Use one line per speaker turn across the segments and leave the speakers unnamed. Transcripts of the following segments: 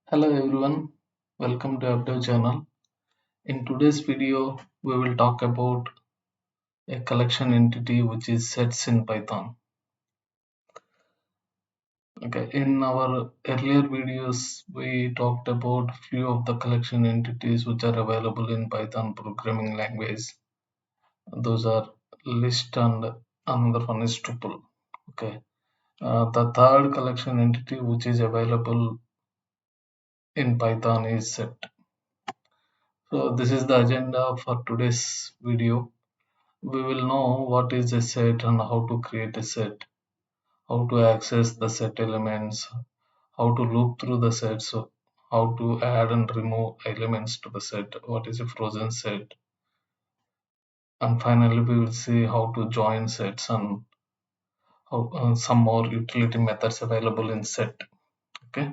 Hello everyone, welcome to our channel. In today's video, we will talk about a collection entity which is sets in Python. Okay, in our earlier videos, we talked about few of the collection entities which are available in Python programming language. Those are list and another one is tuple. Okay, the third collection entity which is available in Python is set. So this is the agenda for today's video. We will know what is a set and how to create a set, how to access the set elements, how to loop through the sets, how to add and remove elements to the set, what is a frozen set, and finally we will see how to join sets and some more utility methods available in set. Okay,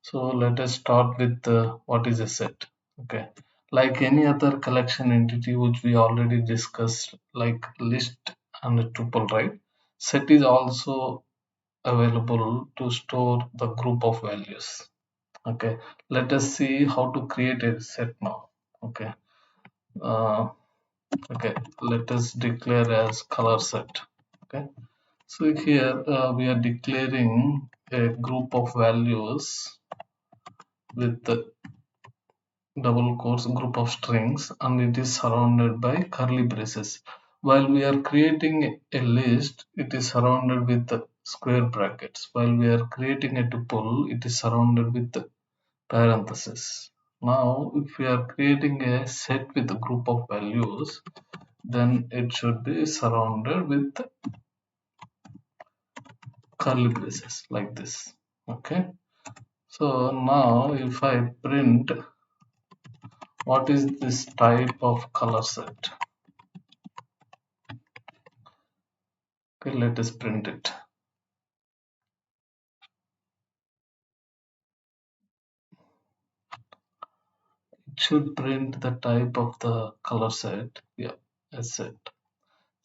so let us start with what is a set. Okay, like any other collection entity which we already discussed, like list and a tuple, right? Set is also available to store the group of values. Okay, let us see how to create a set now. Okay, uh, okay, let us declare as color set. Okay, so here we are declaring a group of values with the double quotes group of strings, and it is surrounded by curly braces. While we are creating a list, it is surrounded with the square brackets. While we are creating a tuple, it is surrounded with the parentheses. Now, if we are creating a set with a group of values, then it should be surrounded with curly braces like this. Okay. So now if I print what is this type of color set? Okay, let us print it. It should print the type of the color set. Yeah, a set.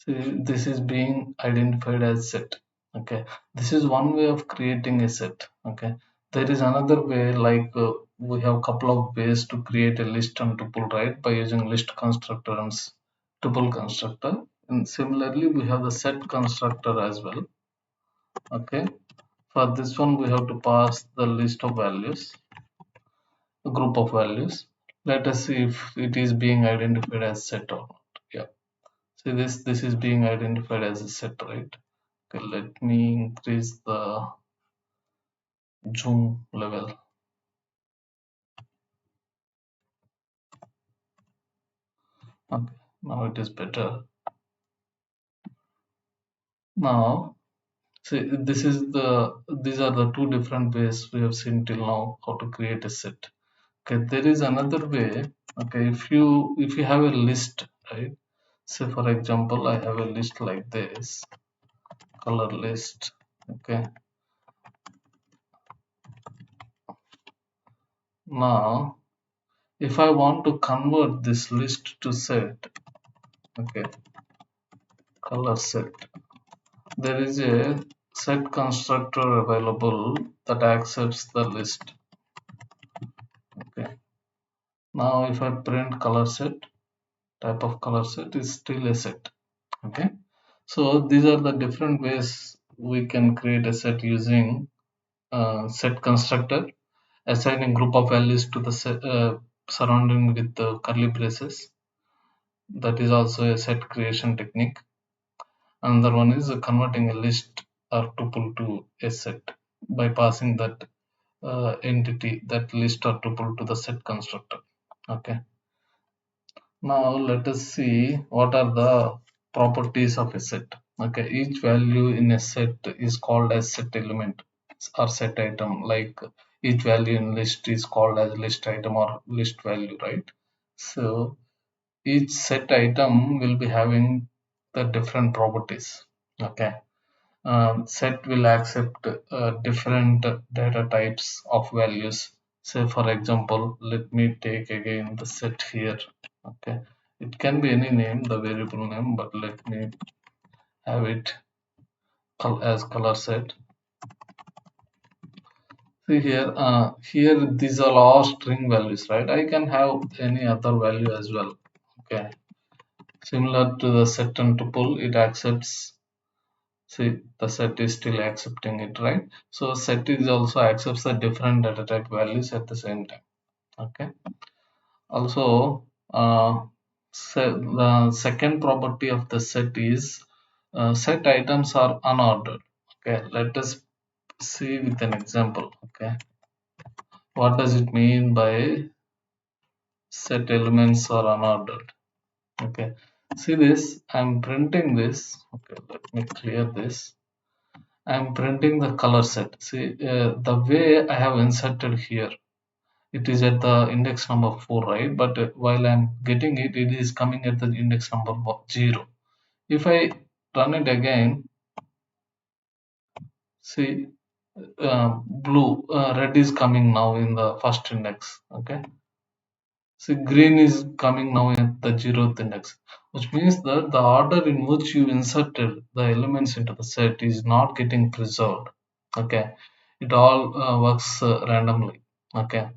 See, this is being identified as set. Okay, this is one way of creating a set. Okay, there is another way, like we have couple of ways to create a list and tuple, right? By using list constructor and tuple constructor. And similarly, we have the set constructor as well. Okay, for this one, we have to pass the list of values, a group of values. Let us see if it is being identified as set or not. Yeah. See this is being identified as a set, right? Okay, let me increase the zoom level. Okay, now it is better. Now, see these are the two different ways we have seen till now how to create a set. Okay, there is another way. Okay, if you have a list, right? Say for example, I have a list like this, color list. Okay, now if I want to convert this list to set, okay, color set, there is a set constructor available that accepts the list. Okay, now if I print color set, type of color set is still a set. Okay, so these are the different ways we can create a set using set constructor, assigning group of values to the set, surrounding with the curly braces. That is also a set creation technique. Another one is converting a list or tuple to a set by passing that entity, that list or tuple to the set constructor. Okay. Now let us see what are the properties of a set. Okay. Each value in a set is called as set element or set item. Like each value in list is called as list item or list value, right? So each set item will be having the different properties. Okay, set will accept different data types of values. Say for example, let me take again the set here. Okay, it can be any name, the variable name, but let me have it as color set. See here, here these are all string values, right? I can have any other value as well. Okay, similar to the set and tuple, it accepts. See, the set is still accepting it, right? So set is also accepts the different data type values at the same time. Okay. Also, the second property of the set is set items are unordered. Okay, let us see with an example. Okay, what does it mean by set elements are unordered? Okay, see this. I'm printing this. Okay, let me clear this. I'm printing the color set. See, the way I have inserted here, it is at the index number 4, right? But while I'm getting it, it is coming at the index number 0. If I run it again, see, red is coming now in the first index. Okay, see, green is coming now at the 0th index, which means that the order in which you inserted the elements into the set is not getting preserved. Okay, it all works randomly. Okay,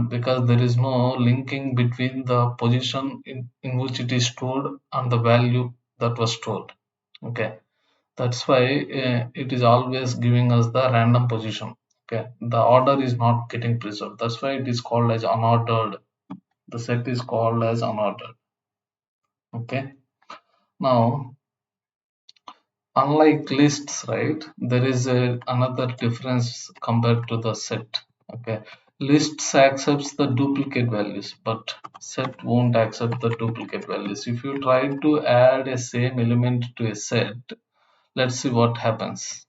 because there is no linking between the position in which it is stored and the value that was stored. Okay, that's why it is always giving us the random position. Okay, the order is not getting preserved. That's why it is called as unordered. The set is called as unordered. Okay, now unlike lists, right, there is another difference compared to the set. Okay, lists accepts the duplicate values, but set won't accept the duplicate values. If you try to add a same element to a set, let's see what happens.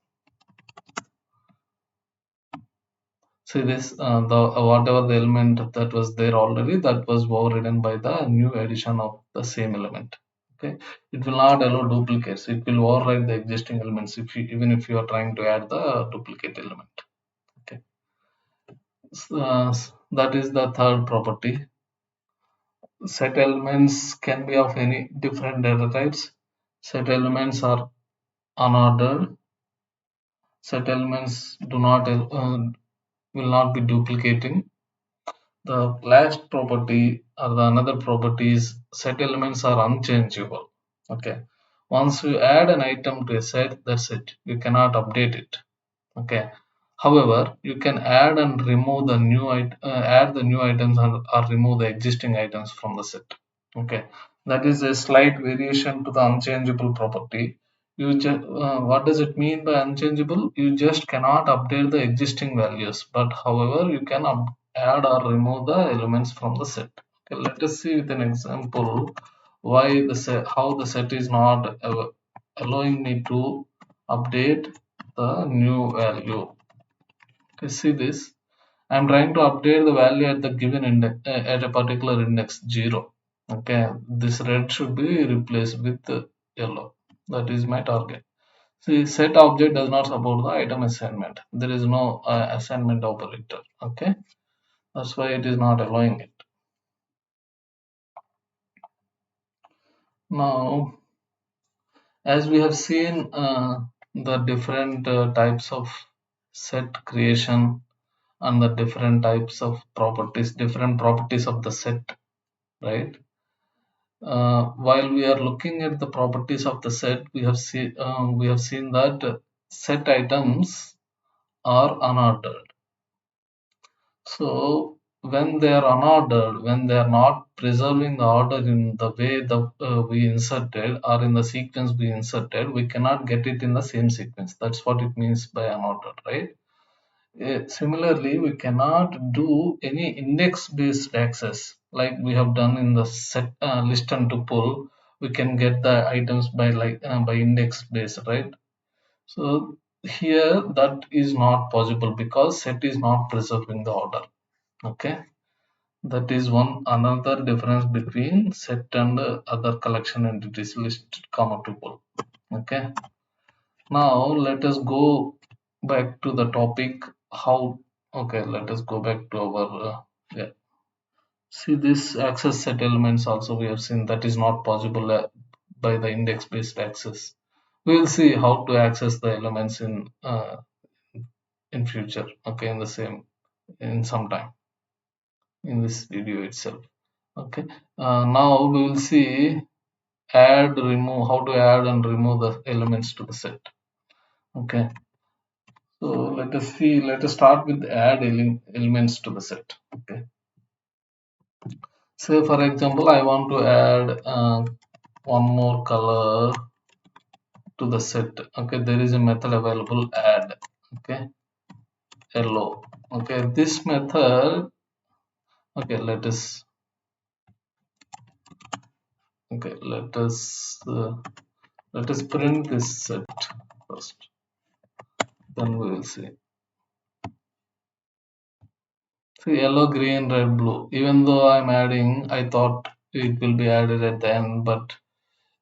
See this, the whatever the element that was there already, that was overridden by the new addition of the same element. Okay, it will not allow duplicates. It will override the existing elements if you, even if you are trying to add the duplicate element. Okay, that is the third property. Set elements can be of any different data types. Set elements are unordered. Set elements do not will not be duplicating. The last property or the another property is set elements are unchangeable. Okay. Once you add an item to a set, that's it. You cannot update it. Okay. However, you can add and remove the add the new items or remove the existing items from the set. Okay. That is a slight variation to the unchangeable property. What does it mean by unchangeable? You just cannot update the existing values, but however, you can add or remove the elements from the set. Okay, let us see with an example why the set, how the set is not allowing me to update the new value. Okay, see this. I'm trying to update the value at the given index at a particular index 0. Okay, this red should be replaced with yellow. That is my target. See, set object does not support the item assignment. There is no assignment operator. Okay, that's why it is not allowing it. Now, as we have seen the different types of set creation and the different types of properties, different properties of the set, right? While we are looking at the properties of the set, we have seen that set items are unordered. So when they are unordered, when they are not preserving the order in the way that we inserted or in the sequence we inserted, we cannot get it in the same sequence. That's what it means by unordered, right? Similarly, we cannot do any index-based access like we have done in the set list and tuple. We can get the items by by index-based, right? So here that is not possible because set is not preserving the order. Okay, that is one another difference between set and other collection entities list comma tuple. Okay. Now let us go back to the topic how. Okay, let us go back to our yeah. See this access set elements also we have seen that is not possible by the index based access. We will see how to access the elements in in future, okay, in the same, in some time in this video itself. Okay, now we will see add, remove, how to add and remove the elements to the set. Okay, so let us start with add elements to the set. Okay, say for example I want to add one more color to the set. Okay, there is a method available, add. Okay, yellow. Okay, this method, okay, okay, let us print this set first, then we will see. See, yellow, green, red, blue. Even though I'm adding, I thought it will be added at the end, but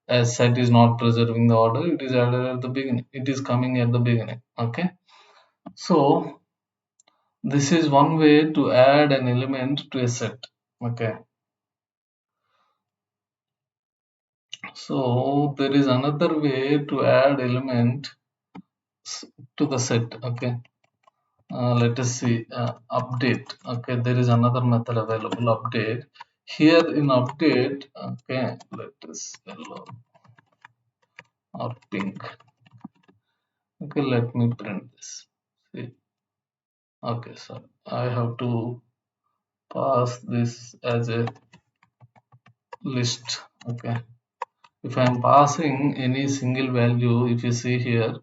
as set is not preserving the order, it is added at the beginning. It is coming at the beginning. Okay, so this is one way to add an element to a set. Okay, so there is another way to add element to the set. Okay, let us see, update. Okay, there is another method available, update. Here in update, okay, let us yellow or pink. Okay, let me print this. See, okay, so I have to pass this as a list. Okay, if I am passing any single value, if you see here,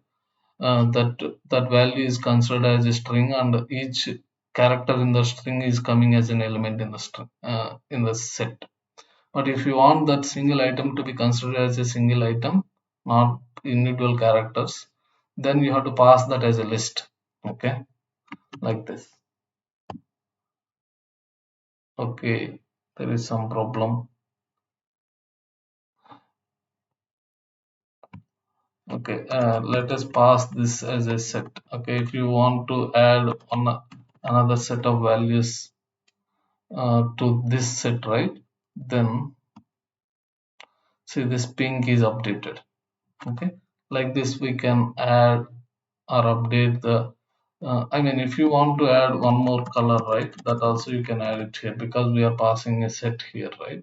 that value is considered as a string, and each character in the string is coming as an element in the string, in the set. But if you want that single item to be considered as a single item, not individual characters, then you have to pass that as a list. Okay, like this. Okay, there is some problem. Okay, let us pass this as a set. Okay, if you want to add another set of values to this set, right, then see, this pink is updated. Okay, like this we can add or update the I mean, if you want to add one more color, right, that also you can add it here, because we are passing a set here, right.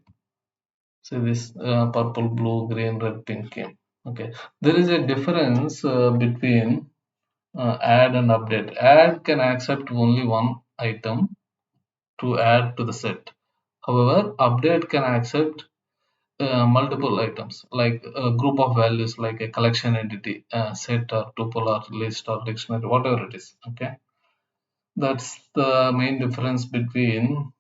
See this, purple, blue, green, red, pink came. Okay, there is a difference between add and update. Add can accept only one item to add to the set. However, update can accept multiple items, like a group of values, like a collection entity, set or tuple or list or dictionary, whatever it is. Okay, that's the main difference between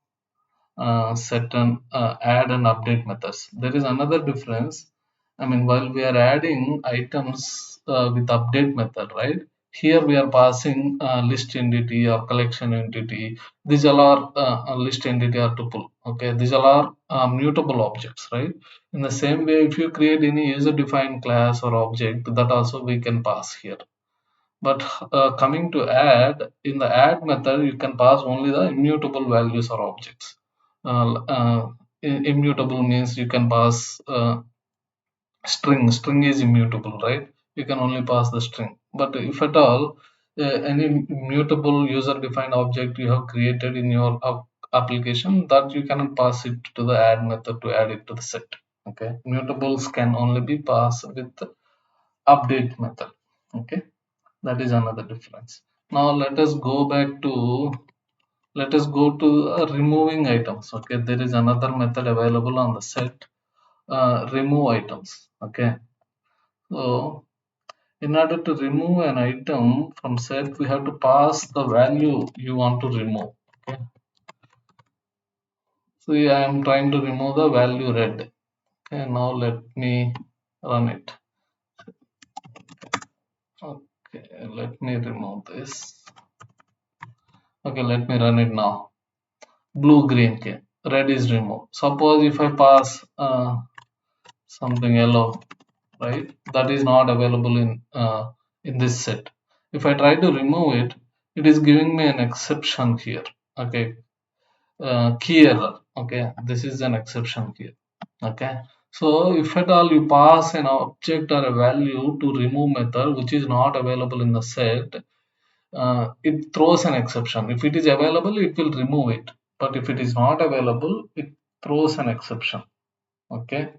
set and add and update methods. There is another difference. I mean, while we are adding items with update method, right? Here we are passing list entity or collection entity. These all are a list entity or tuple. Okay, these all are mutable objects, right? In the same way, if you create any user-defined class or object, that also we can pass here. But coming to add, in the add method, you can pass only the immutable values or objects. Immutable means you can pass string is immutable, right? You can only pass the string. But if at all any mutable user defined object you have created in your application, that you cannot pass it to the add method to add it to the set. Okay, mutables can only be passed with the update method. Okay, that is another difference. Now let us go back to, let us go to removing items. Okay, there is another method available on the set, remove items. Okay, so in order to remove an item from set, we have to pass the value you want to remove. Okay, so I am trying to remove the value red. Okay, now let me run it. Okay, let me remove this. Okay, let me run it now. Blue, green came, red is removed. Suppose if I pass something yellow, right, that is not available in this set. If I try to remove it, it is giving me an exception here. Okay, key error. Okay, this is an exception here. Okay, so if at all you pass an object or a value to remove method which is not available in the set, it throws an exception. If it is available, it will remove it. But if it is not available, it throws an exception. Okay,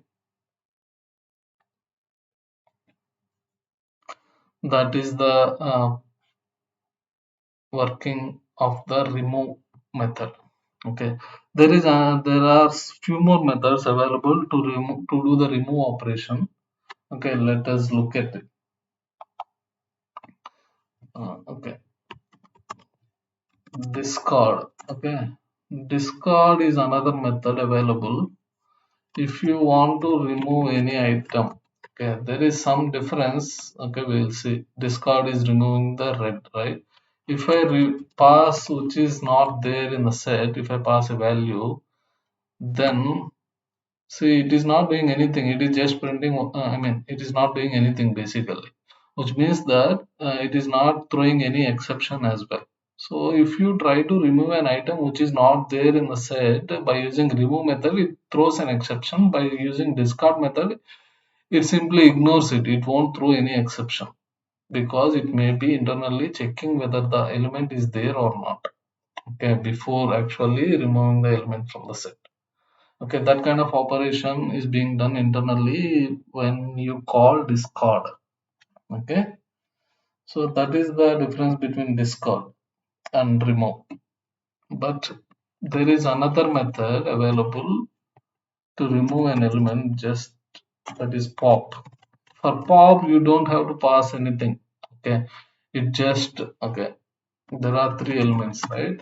that is the working of the remove method. Okay, there are few more methods available to remove to do the remove operation. Okay, let us look at it. Okay, discard. Okay, discard is another method available if you want to remove any item. Okay, there is some difference. Okay, we'll see. Discard is removing the red, right? If I pass which is not there in the set, if I pass a value, then see, it is not doing anything. It is just printing. I mean, it is not doing anything basically, which means that it is not throwing any exception as well. So if you try to remove an item which is not there in the set by using remove method, it throws an exception. By using discard method, it simply ignores it. It won't throw any exception because it may be internally checking whether the element is there or not. Okay, before actually removing the element from the set. Okay, that kind of operation is being done internally when you call discard. Okay, so that is the difference between discard and remove. But there is another method available to remove an element, just that is pop. For pop, you don't have to pass anything. Okay, it just okay. There are three elements, right?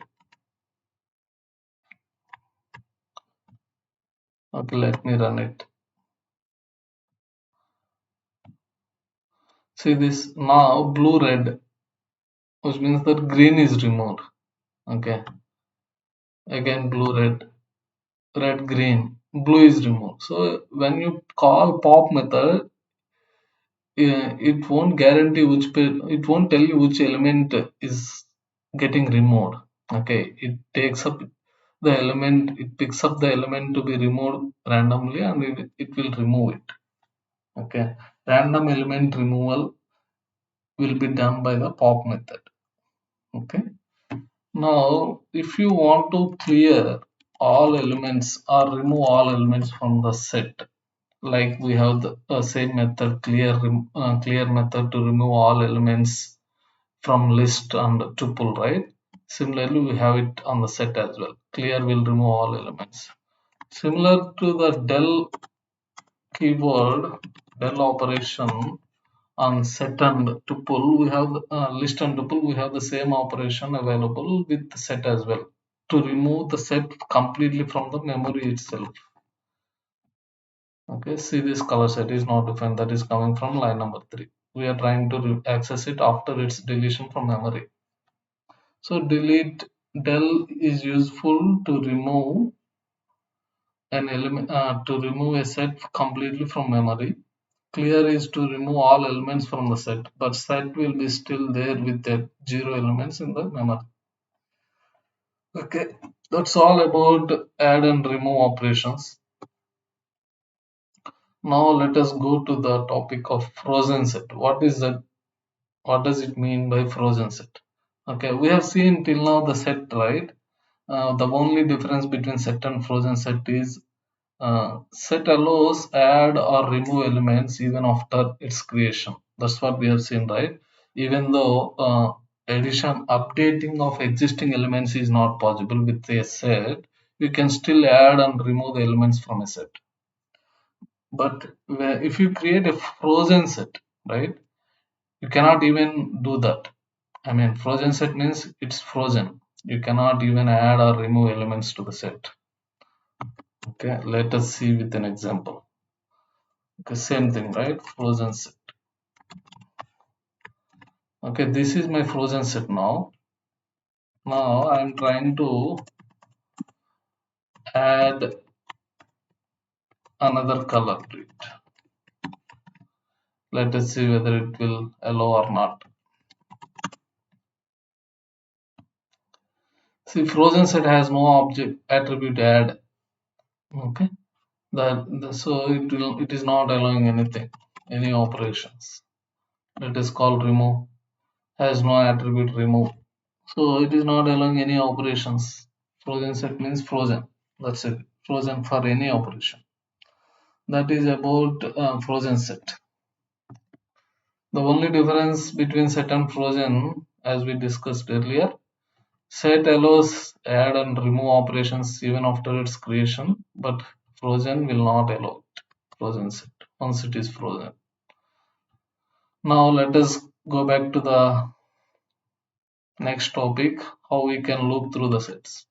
Okay, let me run it. See this now blue red, which means that green is removed. Okay, again blue red, red green, blue is removed. So when you call pop method, it won't guarantee it won't tell you which element is getting removed. Okay, it takes up the element, it picks up the element to be removed randomly, and it will remove it. Okay, random element removal will be done by the pop method. Okay, now if you want to clear all elements or remove all elements from the set, like we have the same method, clear method to remove all elements from list and tuple, right? Similarly, we have it on the set as well. Clear will remove all elements. Similar to the del keyword, del operation on set and tuple, we have list and tuple, we have the same operation available with the set as well, to remove the set completely from the memory itself. Okay, see this color set is not defined, that is coming from line number 3. We are trying to access it after its deletion from memory. So delete del is useful to remove an element, to remove a set completely from memory. Clear is to remove all elements from the set, but set will be still there with the 0 elements in the memory. Okay, that's all about add and remove operations. Now let us go to the topic of frozen set. What is that? What does it mean by frozen set? Okay, we have seen till now the set, right? The only difference between set and frozen set is set allows add or remove elements even after its creation. That's what we have seen, right? Even though addition, updating of existing elements is not possible with a set, you can still add and remove the elements from a set. But if you create a frozen set, right, you cannot even do that. I mean, frozen set means it's frozen. You cannot even add or remove elements to the set. Okay, let us see with an example. Okay, same thing, right? Frozen set. Okay, this is my frozen set now. Now I'm trying to add another color to it. Let us see whether it will allow or not. See, frozen set has no object attribute add. Okay, so it is not allowing anything, any operations. Let us call remove. has no attribute remove. So it is not allowing any operations. Frozen set means frozen. That's it. Frozen for any operation. That is about frozen set. The only difference between set and frozen, as we discussed earlier, set allows add and remove operations even after its creation, but frozen will not allow it. Frozen set once it is frozen. Now let us go back to the next topic, how we can loop through the sets.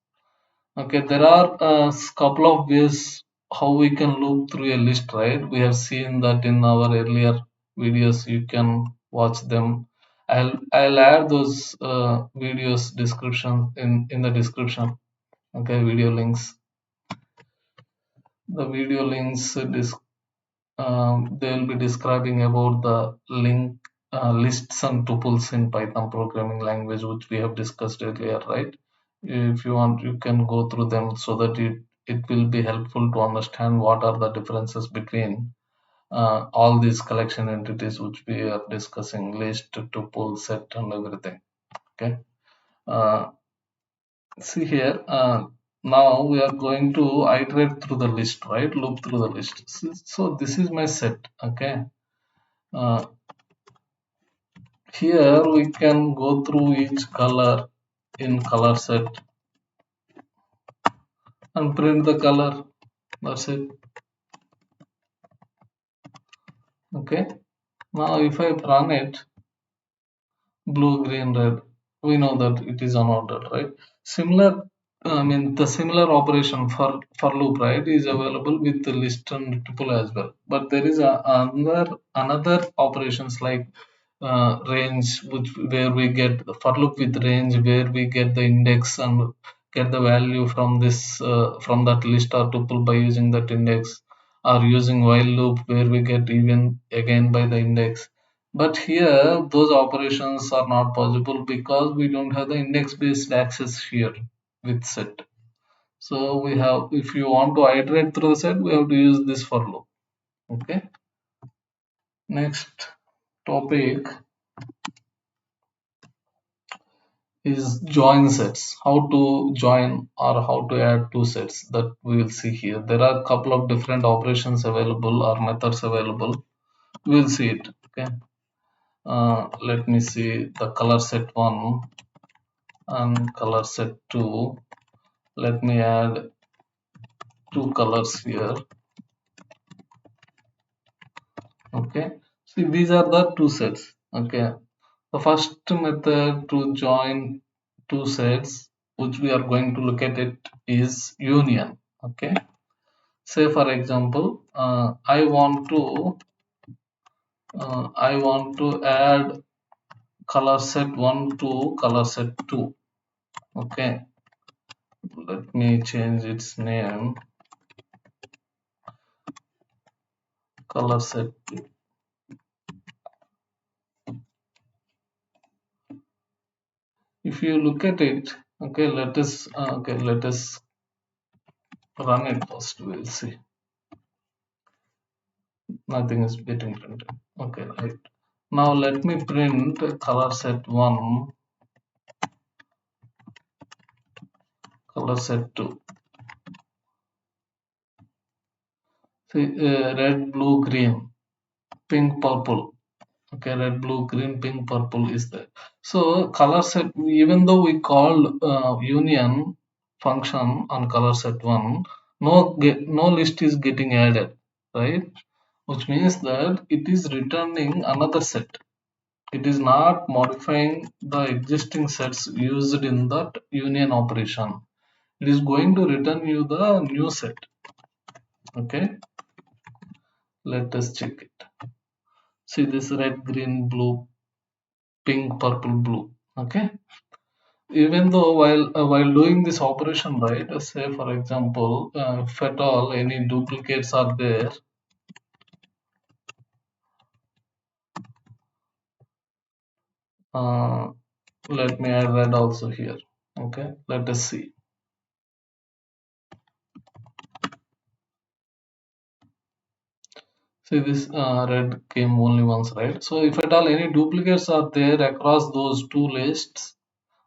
Okay, there are a couple of ways how we can loop through a list, right? We have seen that in our earlier videos. You can watch them. I'll add those videos description in the description. Okay, video links. The video links they will be describing about the link lists and tuples in Python programming language, which we have discussed earlier, right? If you want, you can go through them so that it will be helpful to understand what are the differences between all these collection entities which we are discussing: list, tuple, set, and everything. Okay. Uh, See here. Now we are going to iterate through the list, right? Loop through the list. So this is my set. Okay. Uh, Here we can go through each color in color set and print the color. That's it. Okay. Now if I run it, blue, green, red, we know that it is unordered, right? Similar, I mean the similar operation for loop, right, is available with the list and tuple as well. But there is another operations like range, which where we get the for loop with range, where we get the index and get the value from this from that list or tuple by using that index, or using while loop where we get even again by the index. But here those operations are not possible because we don't have the index based access here with set. So we have, if you want to iterate through the set, we have to use this for loop. Okay. Next topic is join sets. How to join or how to add two sets, that we will see here. There are a couple of different operations available or methods available. We'll see it. Okay. Let me see the color set 1 and color set 2. Let me add two colors here. Okay. See, these are the two sets. Okay. The first method to join two sets, which we are going to look at it, is union. Okay. Say for example, I want to add color set 1 to color set 2. Okay. Let me change its name, color set 2. If you look at it, okay, let us run it first. We'll see. Nothing is getting printed. Okay, right. Now let me print color set 1, color set 2. See, red, blue, green, pink, purple. Okay, red, blue, green, pink, purple is there. So color set, even though we called union function on color set 1, no list is getting added, right? Which means that it is returning another set. It is not modifying the existing sets used in that union operation. It is going to return you the new set. Okay, let us check it. See this red, green, blue, pink, purple, blue. Okay, even though while doing this operation, right, say for example, if at all any duplicates are there, uh, let me add red also here. Okay, let us see. See this red came only once, right? So if at all any duplicates are there across those two lists,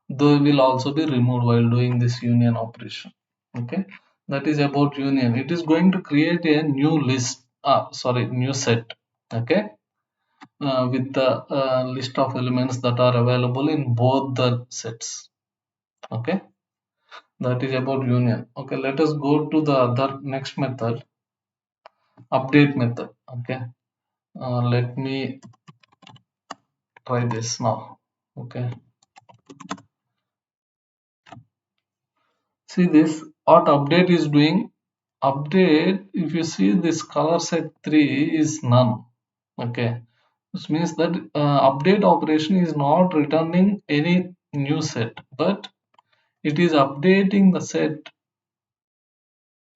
they will also be removed while doing this union operation. Okay, that is about union. It is going to create a new list, new set. Okay, with the list of elements that are available in both the sets. Okay, that is about union. Okay, let us go to the other next method, update method. Okay, let me try this now. Okay, see this, what update is doing. Update, if you see this color set 3 is none. Okay, this means that update operation is not returning any new set, but it is updating the set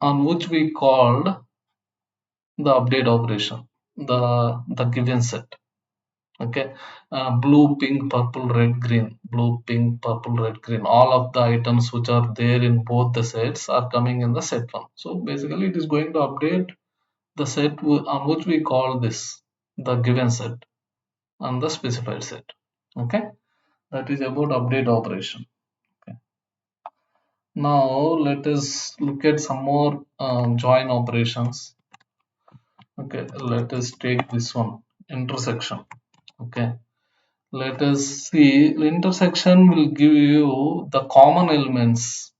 on which we called the update operation, the given set. Okay, blue, pink, purple, red, green, blue, pink, purple, red, green, all of the items which are there in both the sets are coming in the set one. So basically it is going to update the set on which we call this the given set and the specified set. Okay, that is about update operation. Okay, now let us look at some more join operations. Okay, let us take this one, intersection. Okay, let us see, intersection will give you the common elements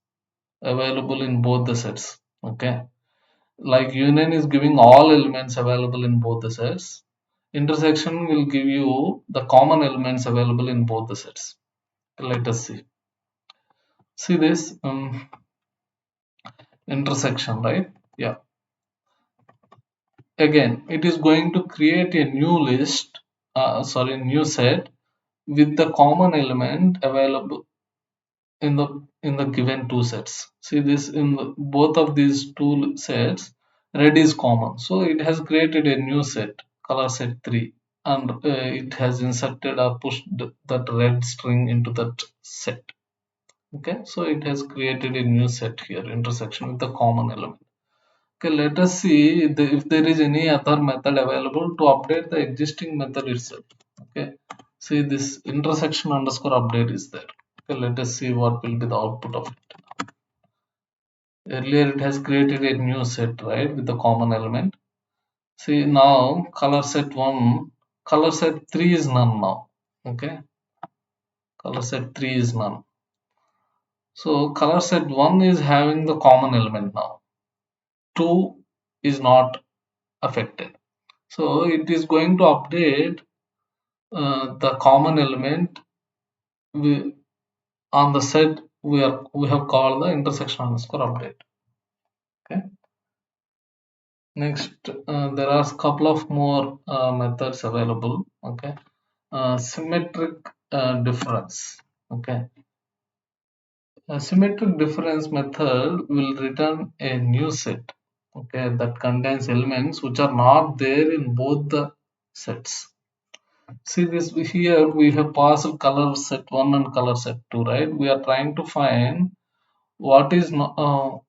available in both the sets. Okay, like union is giving all elements available in both the sets, intersection will give you the common elements available in both the sets. Let us see this intersection, right? Yeah, again it is going to create a new list, new set with the common element available in the given two sets. See this, in both of these two sets, red is common, so it has created a new set, color set 3, and it has inserted or pushed that red string into that set. Okay, so it has created a new set here, intersection with the common element. Okay, let us see if there is any other method available to update the existing method itself. Okay, see this intersection underscore update is there. Okay, let us see what will be the output of it. Earlier it has created a new set, right, with the common element. See now color set 1, color set 3 is none now. Okay, color set 3 is none. So color set 1 is having the common element now. 2 is not affected. So it is going to update the common element on the set we have called the intersection underscore update. Okay. Next, there are a couple of more methods available. Okay, symmetric difference. Okay, a symmetric difference method will return a new set. Okay, that contains elements which are not there in both the sets. See this, here we have passed color set 1 and color set 2, right? We are trying to find what is not.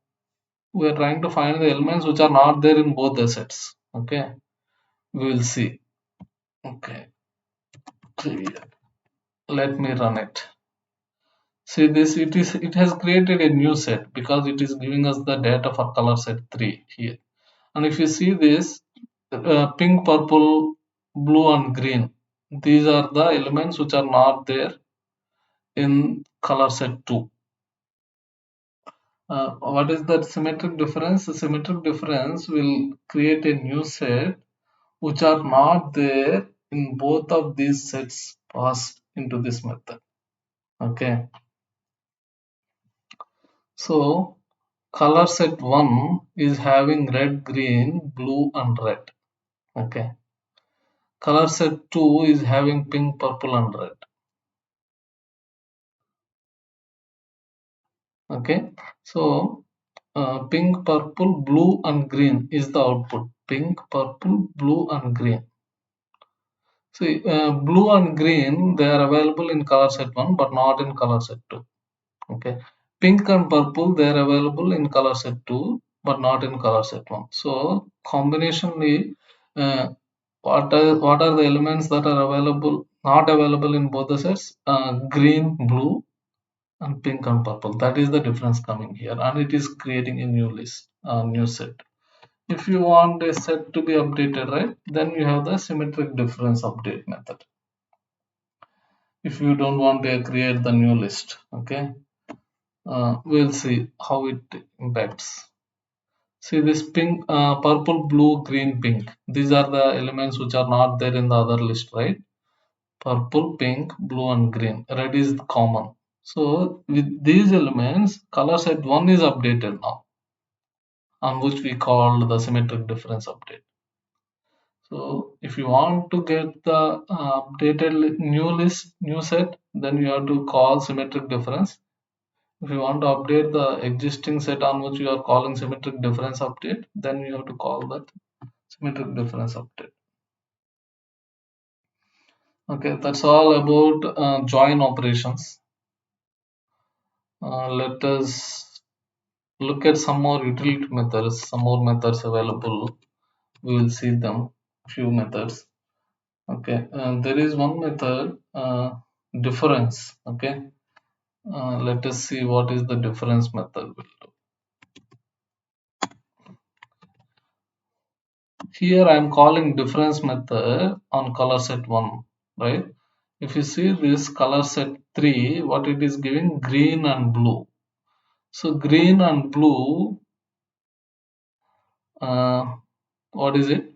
We are trying to find the elements which are not there in both the sets. Okay, we will see. Okay, clear. Let me run it. See this, it has created a new set because it is giving us the data for color set 3 here. And if you see this, pink, purple, blue and green, these are the elements which are not there in color set 2. What is that symmetric difference? The symmetric difference will create a new set which are not there in both of these sets passed into this method. Okay, so color set 1 is having red, green, blue and red. Okay, color set 2 is having pink, purple and red. Okay, so pink, purple, blue and green is the output. Pink, purple, blue and green. See, blue and green, they are available in color set 1 but not in color set 2. Okay, pink and purple, they are available in color set 2 but not in color set 1. So combinationally Uh, what are the elements that are available, not available in both the sets? Green, blue, and pink and purple. That is the difference coming here, and it is creating a new list, a new set. If you want a set to be updated, right, then you have the symmetric difference update method. If you don't want to create the new list, okay, we'll see how it impacts. See this pink, purple, blue, green, pink. These are the elements which are not there in the other list, right? Purple, pink, blue, and green. Red is common. So with these elements, color set 1 is updated now, on which we call the symmetric difference update. So if you want to get the updated new set, then you have to call symmetric difference. If you want to update the existing set on which you are calling symmetric difference update, then you have to call that symmetric difference update. Okay, that's all about join operations. Let us look at some more utility methods, some more methods available. We will see them, few methods. Okay, there is one method, difference. Okay, let us see what is the difference method will do. Here I am calling difference method on color set 1, right? If you see this color set 3, what it is giving, green and blue. So green and blue, what is it?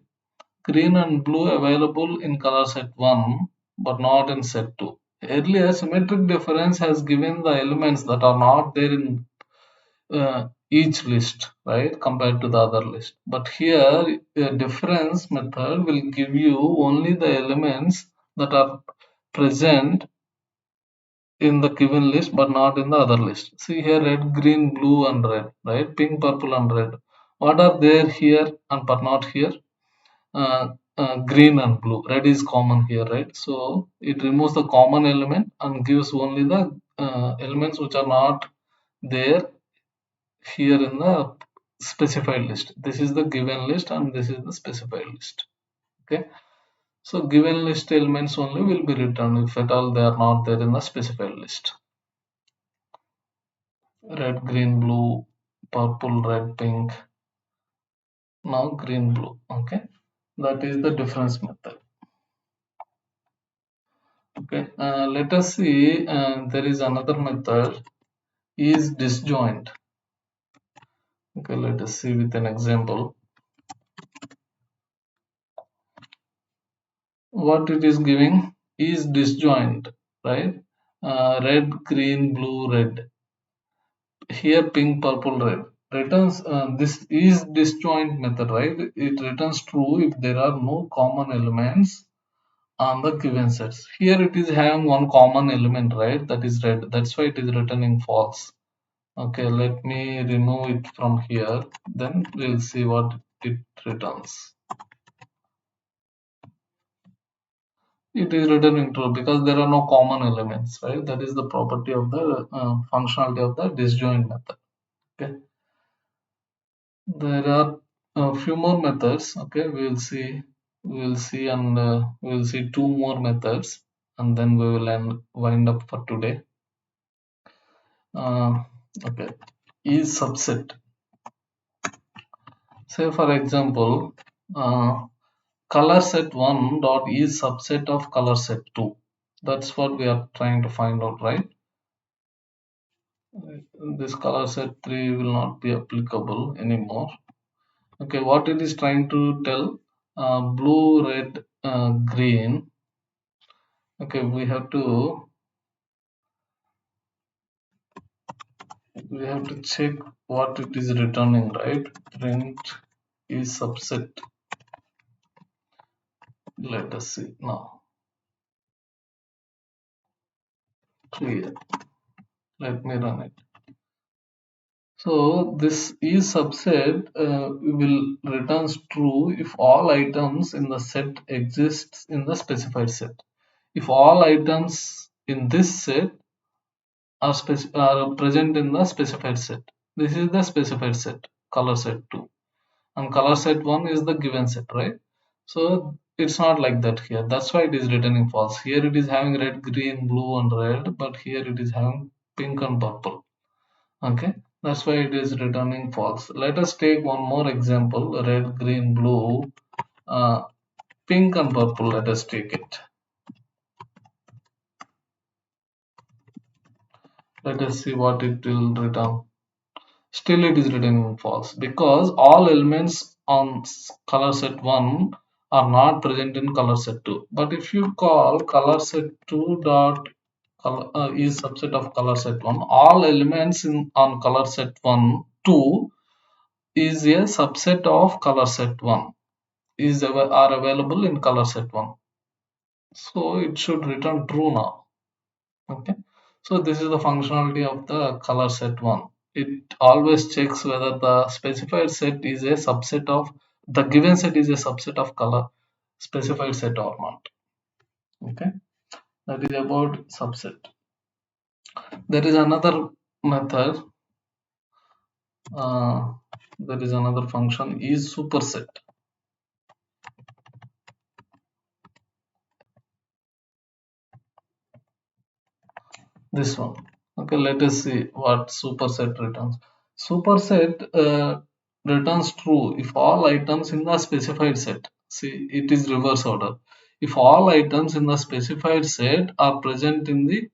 Green and blue available in color set 1 but not in set 2. Earlier symmetric difference has given the elements that are not there in each list, right, compared to the other list. But here a difference method will give you only the elements that are present in the given list but not in the other list. See here, red, green, blue, and red, right? Pink, purple, and red. What are there here and but not here? Green and blue. Red is common here, right? So it removes the common element and gives only the elements which are not there here in the specified list. This is the given list and this is the specified list. Okay. So given list elements only will be returned if at all they are not there in the specified list. Red, green, blue, purple, red, pink. Now green, blue. Okay. That is the difference method. Okay. Let us see. There is another method, isdisjoint. Okay. Let us see with an example. What it is giving is disjoint, right? Red, green, blue, red. Here pink, purple, red. Returns, this is disjoint method, right? It returns true if there are no common elements on the given sets. Here it is having one common element, right? That is red. That's why it is returning false. Okay, let me remove it from here. Then we'll see what it returns. It is returning true because there are no common elements, right? That is the property of the functionality of the disjoint method. Okay, there are a few more methods. Okay, we'll see two more methods, and then we will wind up for today. Okay, issubset. Say for example, color set 1 dot is subset of color set 2. That's what we are trying to find out, right? This color set 3 will not be applicable anymore. Okay, what it is trying to tell, blue, red, green. Okay, we have to check what it is returning, right? Print is subset. Let us see now. Clear. Let me run it. So this is subset will returns true if all items in the set exists in the specified set. If all items in this set are present in the specified set. This is the specified set, color set 2, and color set 1 is the given set, right? So it's not like that here. That's why it is returning false. Here it is having red, green, blue, and red, but here it is having pink and purple. Okay, that's why it is returning false. Let us take one more example: red, green, blue, uh, pink, and purple. Let us take it. Let us see what it will return. Still it is returning false because all elements on color set 1 are not present in color set 2. But if you call color set 2 dot is subset of color set 1, all elements in on color set 1 2 is a subset of color set 1 are available in color set 1. So it should return true now. Okay, so this is the functionality of the color set one. It always checks whether the specified set is a subset of the given set is a subset of color specified set or not. Okay, that is about subset. There is another method. Uh, there is another function is superset. This one. Okay, let us see what superset returns. Superset returns true if all items in the specified set. See, it is reverse order. If all items in the specified set are present in the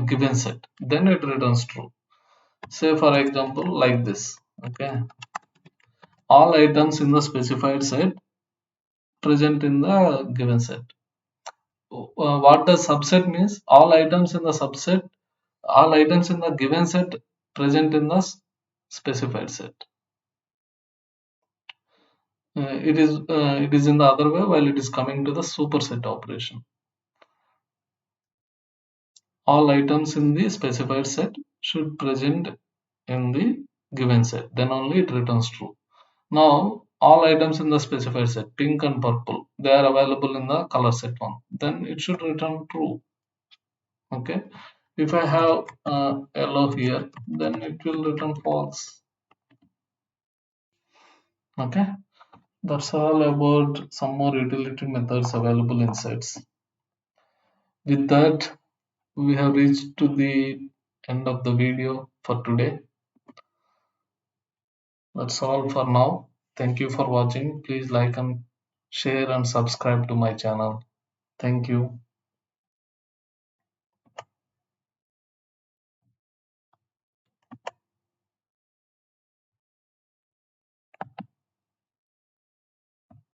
given set, then it returns true. Say for example, like this. Okay, all items in the specified set present in the given set. What does subset means? All items in the given set present in the specified set. It is in the other way while it is coming to the superset operation. All items in the specified set should present in the given set. Then only it returns true. Now all items in the specified set, pink and purple, they are available in the color set one. Then it should return true. Okay. If I have yellow here, then it will return false. Okay. That's all about some more utility methods available in sets. With that, we have reached to the end of the video for today. That's all for now. Thank you for watching. Please like and share and subscribe to my channel. Thank you.